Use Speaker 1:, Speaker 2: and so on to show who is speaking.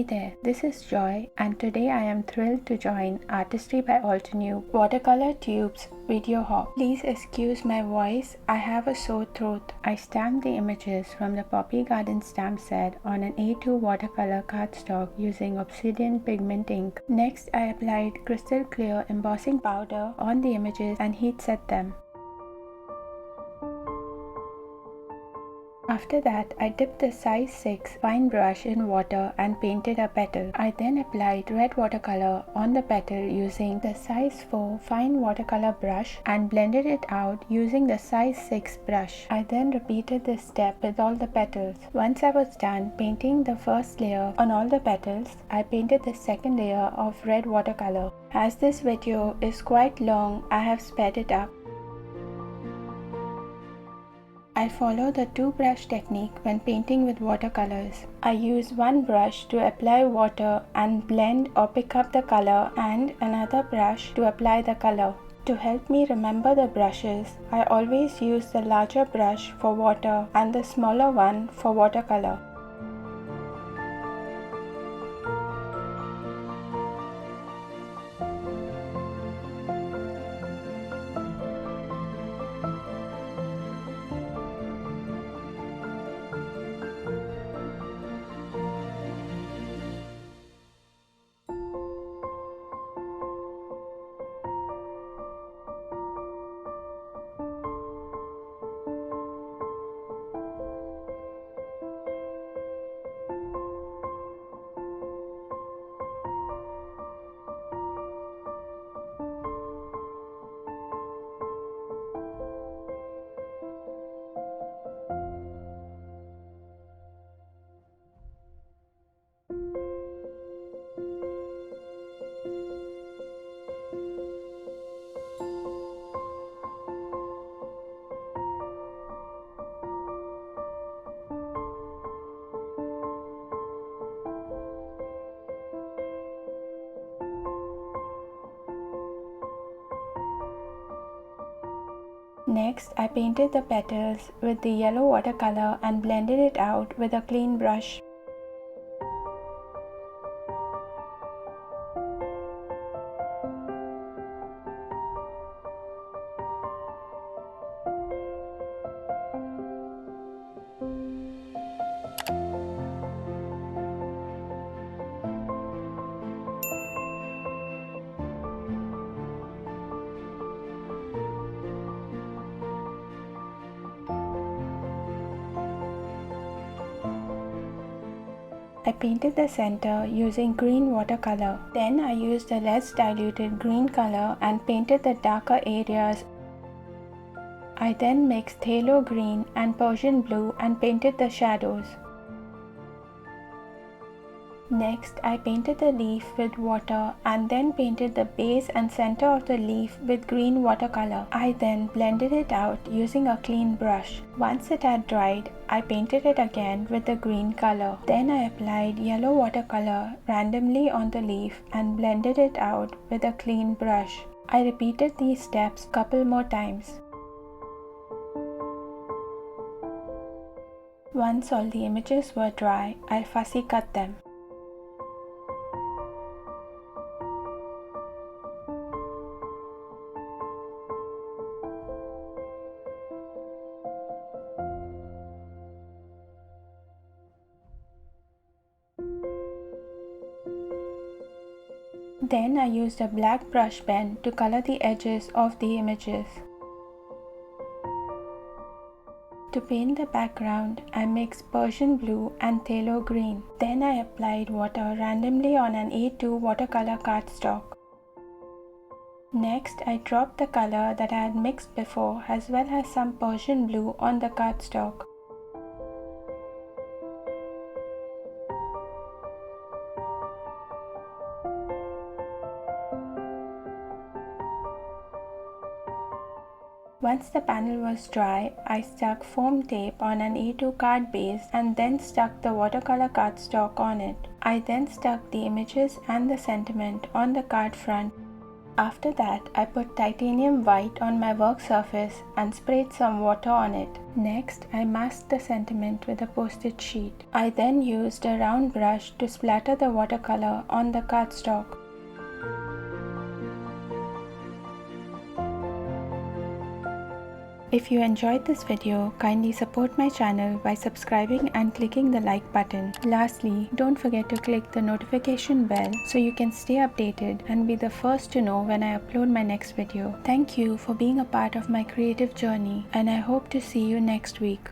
Speaker 1: Hey there, this is Joy and today I am thrilled to join Artistry by Altenew Watercolor Tubes video hop. Please excuse my voice, I have a sore throat. I stamped the images from the Poppy Garden stamp set on an A2 watercolor cardstock using obsidian pigment ink. Next, I applied crystal clear embossing powder on the images and heat set them. After that, I dipped the size 6 fine brush in water and painted a petal. I then applied red watercolor on the petal using the size 4 fine watercolor brush and blended it out using the size 6 brush. I then repeated this step with all the petals. Once I was done painting the first layer on all the petals, I painted the second layer of red watercolor. As this video is quite long, I have sped it up. I follow the two brush technique when painting with watercolors. I use one brush to apply water and blend or pick up the color and another brush to apply the color. To help me remember the brushes, I always use the larger brush for water and the smaller one for watercolor. Next, I painted the petals with the yellow watercolor and blended it out with a clean brush. I painted the center using green watercolor. Then I used a less diluted green color and painted the darker areas. I then mixed phthalo green and Persian blue and painted the shadows. Next, I painted the leaf with water and then painted the base and center of the leaf with green watercolor. I then blended it out using a clean brush. Once it had dried, I painted it again with the green color. Then I applied yellow watercolor randomly on the leaf and blended it out with a clean brush. I repeated these steps a couple more times. Once all the images were dry, I fussy cut them. Then I used a black brush pen to color the edges of the images. To paint the background, I mixed Persian blue and phthalo green. Then I applied water randomly on an A2 watercolor cardstock. Next, I dropped the color that I had mixed before as well as some Persian blue on the cardstock. Once the panel was dry, I stuck foam tape on an A2 card base and then stuck the watercolor cardstock on it. I then stuck the images and the sentiment on the card front. After that, I put titanium white on my work surface and sprayed some water on it. Next, I masked the sentiment with a post-it sheet. I then used a round brush to splatter the watercolor on the cardstock. If you enjoyed this video, kindly support my channel by subscribing and clicking the like button. Lastly, don't forget to click the notification bell so you can stay updated and be the first to know when I upload my next video. Thank you for being a part of my creative journey, and I hope to see you next week.